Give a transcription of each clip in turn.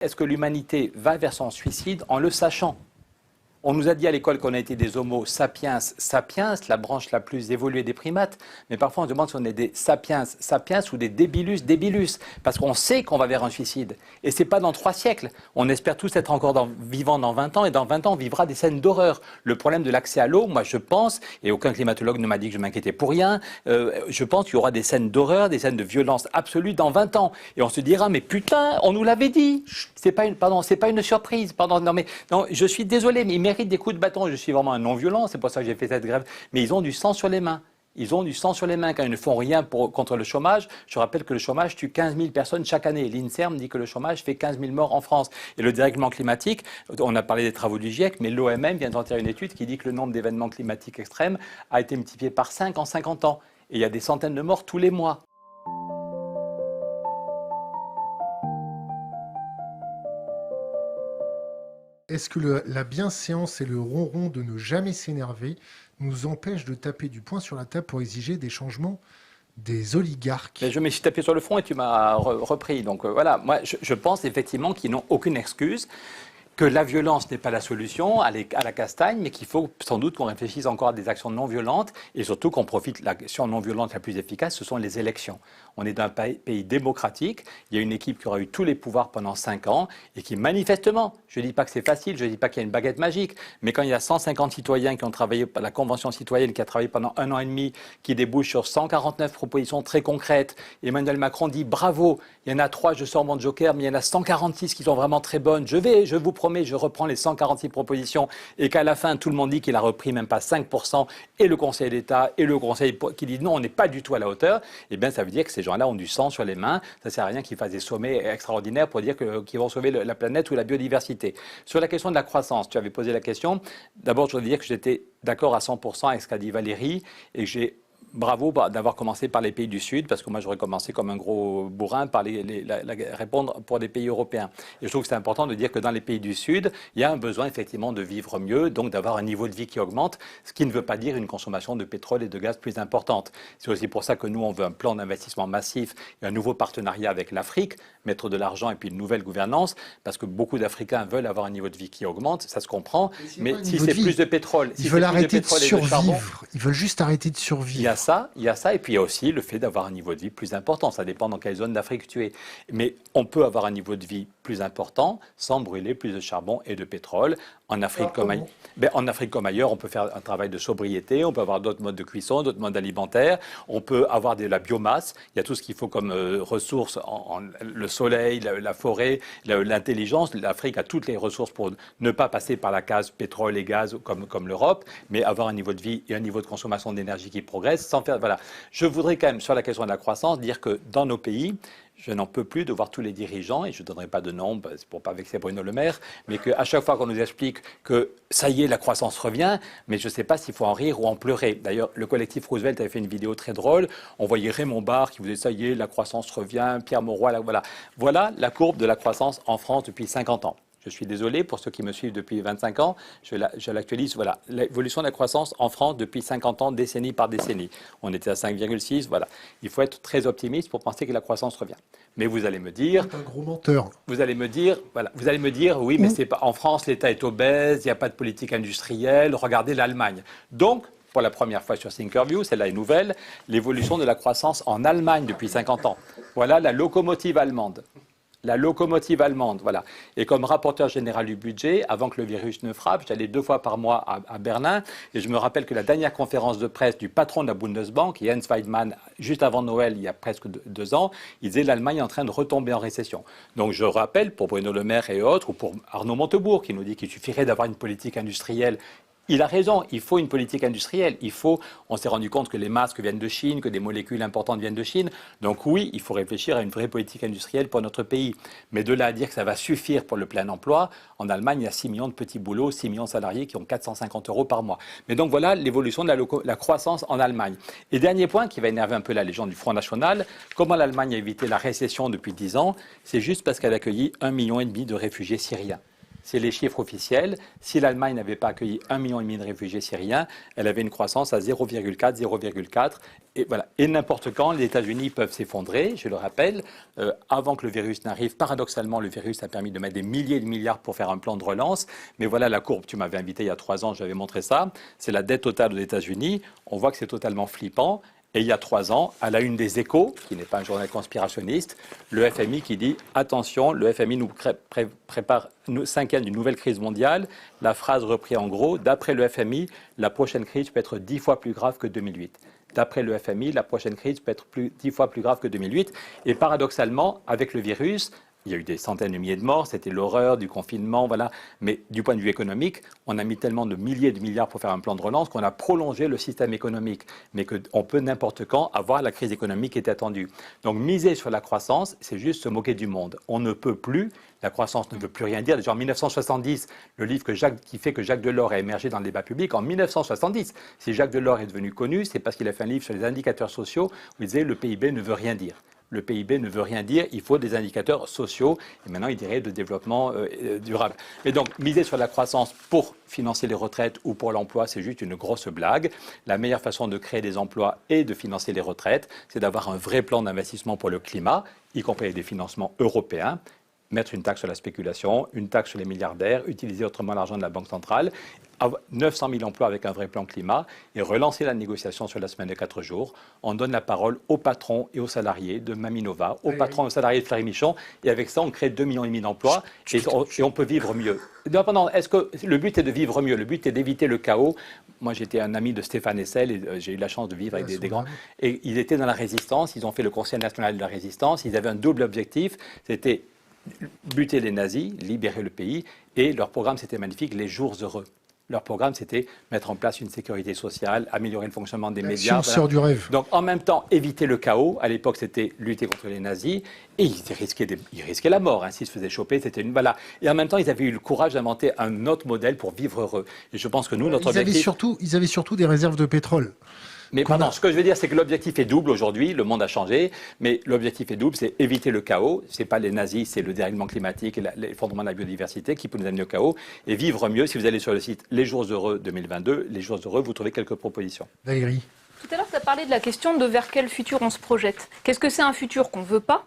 Est-ce que l'humanité va vers son suicide en le sachant? On nous a dit à l'école qu'on a été des homo sapiens sapiens, la branche la plus évoluée des primates, mais parfois on se demande si on est des sapiens sapiens ou des débilus débilus, parce qu'on sait qu'on va vers un suicide. Et c'est pas dans 3 siècles. On espère tous être encore vivants dans 20 ans, et dans 20 ans on vivra des scènes d'horreur. Le problème de l'accès à l'eau, moi je pense, et aucun climatologue ne m'a dit que je m'inquiétais pour rien, je pense qu'il y aura des scènes d'horreur, des scènes de violence absolue dans 20 ans. Et on se dira, mais putain, on nous l'avait dit. C'est pas une surprise. Pardon, non, je suis désolé, mais méritent des coups de bâton. Je suis vraiment un non-violent, c'est pour ça que j'ai fait cette grève. Mais ils ont du sang sur les mains. Ils ont du sang sur les mains quand ils ne font rien contre le chômage. Je rappelle que le chômage tue 15 000 personnes chaque année. L'INSERM dit que le chômage fait 15 000 morts en France. Et le dérèglement climatique, on a parlé des travaux du GIEC, mais l'OMM vient de sortir une étude qui dit que le nombre d'événements climatiques extrêmes a été multiplié par 5 en 50 ans. Et il y a des centaines de morts tous les mois. Est-ce que la bienséance et le ronron de ne jamais s'énerver nous empêchent de taper du poing sur la table pour exiger des changements des oligarques? Mais je me suis tapé sur le front et tu m'as repris. Donc voilà, moi je pense effectivement qu'ils n'ont aucune excuse, que la violence n'est pas la solution à la castagne, mais qu'il faut sans doute qu'on réfléchisse encore à des actions non violentes et surtout qu'on profite. L'action non violente la plus efficace, ce sont les élections. On est dans un pays démocratique, il y a une équipe qui aura eu tous les pouvoirs pendant 5 ans et qui manifestement, je ne dis pas que c'est facile, je ne dis pas qu'il y a une baguette magique, mais quand il y a 150 citoyens qui ont travaillé, la Convention citoyenne qui a travaillé pendant 1 an et demi, qui débouche sur 149 propositions très concrètes, Emmanuel Macron dit bravo, il y en a 3, je sors mon joker, mais il y en a 146 qui sont vraiment très bonnes, je vous promets, je reprends les 146 propositions et qu'à la fin, tout le monde dit qu'il a repris même pas 5% et le Conseil d'État et le Conseil qui dit non, on n'est pas du tout à la hauteur, eh bien ça veut dire que ces gens-là ont du sang sur les mains. Ça ne sert à rien qu'ils fassent des sommets extraordinaires pour dire qu'ils vont sauver la planète ou la biodiversité. Sur la question de la croissance, tu avais posé la question. D'abord, je voudrais dire que j'étais d'accord à 100% avec ce qu'a dit Valérie et que bravo d'avoir commencé par les pays du Sud, parce que moi j'aurais commencé comme un gros bourrin par répondre pour des pays européens. Et je trouve que c'est important de dire que dans les pays du Sud, il y a un besoin effectivement de vivre mieux, donc d'avoir un niveau de vie qui augmente, ce qui ne veut pas dire une consommation de pétrole et de gaz plus importante. C'est aussi pour ça que nous, on veut un plan d'investissement massif et un nouveau partenariat avec l'Afrique, mettre de l'argent et puis une nouvelle gouvernance, parce que beaucoup d'Africains veulent avoir un niveau de vie qui augmente, ça se comprend, mais si c'est plus de pétrole, ils veulent arrêter de survivre, ils veulent juste arrêter de survivre. Il y a ça, et puis il y a aussi le fait d'avoir un niveau de vie plus important. Ça dépend dans quelle zone d'Afrique tu es. Mais on peut avoir un niveau de vie plus important sans brûler plus de charbon et de pétrole. En Afrique, en Afrique comme ailleurs, on peut faire un travail de sobriété, on peut avoir d'autres modes de cuisson, d'autres modes alimentaires, on peut avoir de la biomasse. Il y a tout ce qu'il faut comme ressources, le soleil, la forêt, l'intelligence. L'Afrique a toutes les ressources pour ne pas passer par la case pétrole et gaz comme l'Europe, mais avoir un niveau de vie et un niveau de consommation d'énergie qui progresse sans faire... Voilà. Je voudrais quand même, sur la question de la croissance, dire que dans nos pays, je n'en peux plus de voir tous les dirigeants, et je ne donnerai pas de nom pour ne pas vexer Bruno Le Maire, mais qu'à chaque fois qu'on nous explique que ça y est, la croissance revient, mais je ne sais pas s'il faut en rire ou en pleurer. D'ailleurs, le collectif Roosevelt avait fait une vidéo très drôle. On voyait Raymond Barre qui vous disait ça y est, la croissance revient, Pierre Mauroy, voilà. Voilà la courbe de la croissance en France depuis 50 ans. Je suis désolé pour ceux qui me suivent depuis 25 ans, je l'actualise. Voilà, l'évolution de la croissance en France depuis 50 ans, décennie par décennie. On était à 5,6, voilà. Il faut être très optimiste pour penser que la croissance revient. Mais vous allez me dire... C'est un gros menteur. Vous allez me dire, oui, mais c'est pas, en France, l'État est obèse, il n'y a pas de politique industrielle, regardez l'Allemagne. Donc, pour la première fois sur Thinkerview, celle-là est nouvelle, l'évolution de la croissance en Allemagne depuis 50 ans. Voilà la locomotive allemande. La locomotive allemande, voilà. Et comme rapporteur général du budget, avant que le virus ne frappe, j'allais 2 fois par mois à Berlin. Et je me rappelle que la dernière conférence de presse du patron de la Bundesbank, Jens Weidmann, juste avant Noël, il y a presque 2 ans, il disait l'Allemagne est en train de retomber en récession. Donc je rappelle, pour Bruno Le Maire et autres, ou pour Arnaud Montebourg, qui nous dit qu'il suffirait d'avoir une politique industrielle. Il a raison, il faut une politique industrielle. On s'est rendu compte que les masques viennent de Chine, que des molécules importantes viennent de Chine. Donc oui, il faut réfléchir à une vraie politique industrielle pour notre pays. Mais de là à dire que ça va suffire pour le plein emploi, en Allemagne, il y a 6 millions de petits boulots, 6 millions de salariés qui ont 450 € par mois. Mais donc voilà l'évolution de la croissance en Allemagne. Et dernier point qui va énerver un peu la légende du Front National, comment l'Allemagne a évité la récession depuis 10 ans, c'est juste parce qu'elle a accueilli 1,5 million de réfugiés syriens. c'est les chiffres officiels. Si l'Allemagne n'avait pas accueilli 1,5 million de réfugiés syriens, elle avait une croissance à 0,4, 0,4. Et voilà. Et n'importe quand, les États-Unis peuvent s'effondrer, je le rappelle. Avant que le virus n'arrive, paradoxalement, le virus a permis de mettre des milliers de milliards pour faire un plan de relance. Mais voilà la courbe. Tu m'avais invité il y a 3 ans, j'avais montré ça. C'est la dette totale aux États-Unis. On voit que c'est totalement flippant. Et il y a 3 ans, à la une des Échos, qui n'est pas un journal conspirationniste, le FMI qui dit « Attention, le FMI nous s'inquiète d'une nouvelle crise mondiale ». La phrase reprise en gros, d'après le FMI, la prochaine crise peut être 10 fois plus grave que 2008. D'après le FMI, la prochaine crise peut être 10 fois plus grave que 2008. Et paradoxalement, avec le virus, il y a eu des centaines de milliers de morts, c'était l'horreur du confinement, voilà. Mais du point de vue économique, on a mis tellement de milliers de milliards pour faire un plan de relance qu'on a prolongé le système économique. Mais qu'on peut n'importe quand avoir la crise économique qui est attendue. Donc miser sur la croissance, c'est juste se moquer du monde. On ne peut plus, la croissance ne veut plus rien dire. Déjà en 1970, le livre qui fait que Jacques Delors a émergé dans le débat public, en 1970, si Jacques Delors est devenu connu, c'est parce qu'il a fait un livre sur les indicateurs sociaux où il disait le PIB ne veut rien dire. Le PIB ne veut rien dire, il faut des indicateurs sociaux, et maintenant il dirait de développement durable. Et donc, miser sur la croissance pour financer les retraites ou pour l'emploi, c'est juste une grosse blague. La meilleure façon de créer des emplois et de financer les retraites, c'est d'avoir un vrai plan d'investissement pour le climat, y compris avec des financements européens. Mettre une taxe sur la spéculation, une taxe sur les milliardaires, utiliser autrement l'argent de la Banque centrale, 900 000 emplois avec un vrai plan climat et relancer la négociation sur la semaine de 4 jours. On donne la parole aux patrons et aux salariés de Maminova, aux patrons et aux salariés de Fleury-Michon et avec ça, on crée 2,5 millions d'emplois et on peut vivre mieux. Est-ce que le but est de vivre mieux? Le but est d'éviter le chaos. Moi, j'étais un ami de Stéphane Hessel et j'ai eu la chance de vivre avec des grands. Et ils étaient dans la résistance, ils ont fait le Conseil national de la résistance, ils avaient un double objectif, c'était buter les nazis, libérer le pays, et leur programme, c'était magnifique, les jours heureux. Leur programme, c'était mettre en place une sécurité sociale, améliorer le fonctionnement des médias. On sort du rêve. Donc, en même temps, éviter le chaos. À l'époque, c'était lutter contre les nazis. Et ils risquaient la mort. S'ils se faisaient choper, c'était une balade. Et en même temps, ils avaient eu le courage d'inventer un autre modèle pour vivre heureux. Et je pense que nous, notre objectif... Ils avaient surtout des réserves de pétrole. Mais pardon, ce que je veux dire, c'est que l'objectif est double aujourd'hui. Le monde a changé, mais l'objectif est double, c'est éviter le chaos. C'est pas les nazis, c'est le dérèglement climatique et l'effondrement de la biodiversité qui peut nous amener au chaos. Et vivre mieux, si vous allez sur le site Les Jours Heureux 2022, Les Jours Heureux, vous trouvez quelques propositions. Valérie. Tout à l'heure, tu as parlé de la question de vers quel futur on se projette. Qu'est-ce que c'est un futur qu'on ne veut pas,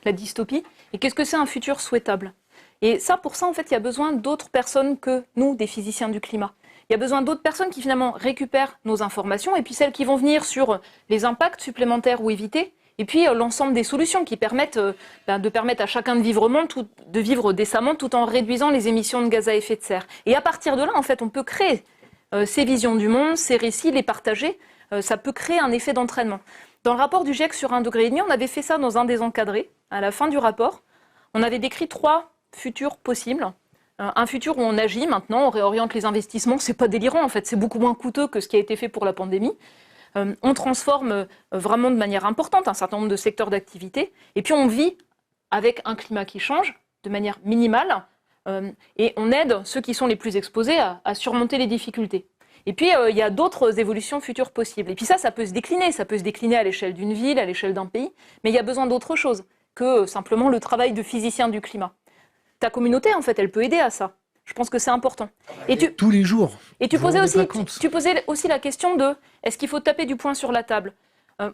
la dystopie, et qu'est-ce que c'est un futur souhaitable? Et ça, pour ça, en fait, il y a besoin d'autres personnes que nous, des physiciens du climat. Il y a besoin d'autres personnes qui finalement récupèrent nos informations et puis celles qui vont venir sur les impacts supplémentaires ou évités et puis l'ensemble des solutions qui permettent de permettre à chacun de vivre décemment tout en réduisant les émissions de gaz à effet de serre. Et à partir de là, en fait, on peut créer ces visions du monde, ces récits, les partager. Ça peut créer un effet d'entraînement. Dans le rapport du GIEC sur 1,5 degré, on avait fait ça dans un des encadrés. À la fin du rapport, on avait décrit 3 futurs possibles. Un futur où on agit maintenant, on réoriente les investissements, c'est pas délirant en fait, c'est beaucoup moins coûteux que ce qui a été fait pour la pandémie. On transforme vraiment de manière importante un certain nombre de secteurs d'activité, et puis on vit avec un climat qui change de manière minimale, et on aide ceux qui sont les plus exposés à surmonter les difficultés. Et puis il y a d'autres évolutions futures possibles. Et puis ça peut se décliner à l'échelle d'une ville, à l'échelle d'un pays, mais il y a besoin d'autre chose que simplement le travail de physicien du climat. Ta communauté, en fait, elle peut aider à ça. Je pense que c'est important. Tous les jours. Et tu posais aussi la question de est-ce qu'il faut taper du poing sur la table?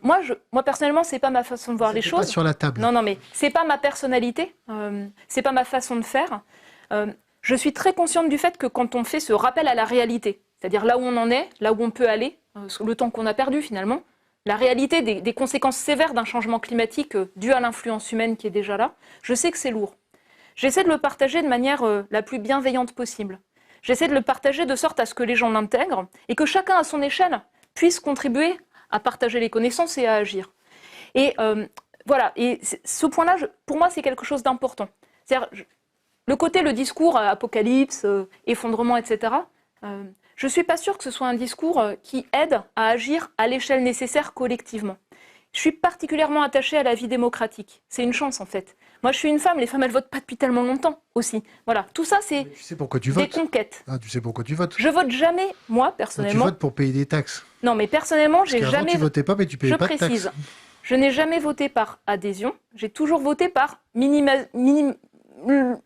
Moi, personnellement, c'est pas ma façon de voir les choses. Pas sur la table. Non, mais c'est pas ma personnalité. C'est pas ma façon de faire. Je suis très consciente du fait que quand on fait ce rappel à la réalité, c'est-à-dire là où on en est, là où on peut aller, le temps qu'on a perdu finalement, la réalité des conséquences sévères d'un changement climatique dû à l'influence humaine qui est déjà là, je sais que c'est lourd. J'essaie de le partager de manière la plus bienveillante possible. J'essaie de le partager de sorte à ce que les gens l'intègrent et que chacun à son échelle puisse contribuer à partager les connaissances et à agir. Et voilà, et ce point-là, pour moi, c'est quelque chose d'important. C'est-à-dire, le discours apocalypse, effondrement, etc., je ne suis pas sûre que ce soit un discours qui aide à agir à l'échelle nécessaire collectivement. Je suis particulièrement attachée à la vie démocratique. C'est une chance, en fait. Moi, je suis une femme. Les femmes, elles votent pas depuis tellement longtemps aussi. Voilà. Tout ça, c'est des conquêtes. Ah, tu sais pourquoi tu votes? Je vote jamais, moi, personnellement. Tu votes pour payer des taxes. Non, mais personnellement, j'ai jamais... tu votais pas, mais tu payais pas de taxes. Je précise. Je n'ai jamais voté par adhésion. J'ai toujours voté par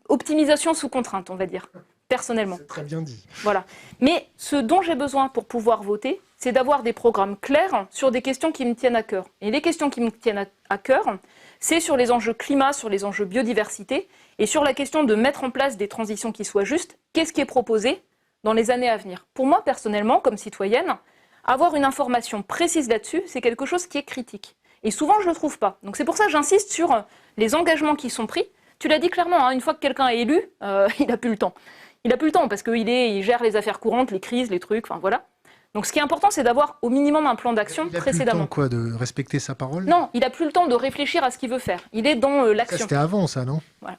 optimisation sous contrainte, on va dire, personnellement. C'est très bien dit. Voilà. Mais ce dont j'ai besoin pour pouvoir voter, c'est d'avoir des programmes clairs sur des questions qui me tiennent à cœur. Et les questions qui me tiennent à cœur, c'est sur les enjeux climat, sur les enjeux biodiversité, et sur la question de mettre en place des transitions qui soient justes. Qu'est-ce qui est proposé dans les années à venir? Pour moi, personnellement, comme citoyenne, avoir une information précise là-dessus, c'est quelque chose qui est critique. Et souvent, je ne le trouve pas. Donc c'est pour ça que j'insiste sur les engagements qui sont pris. Tu l'as dit clairement, hein, une fois que quelqu'un est élu, il n'a plus le temps. Il n'a plus le temps parce qu'il gère les affaires courantes, les crises, les trucs, enfin voilà. Donc ce qui est important, c'est d'avoir au minimum un plan d'action précédemment. Il a plus le temps, quoi, de respecter sa parole? Non, il n'a plus le temps de réfléchir à ce qu'il veut faire. Il est dans Ça, l'action. c'était avant, ça, non? Voilà.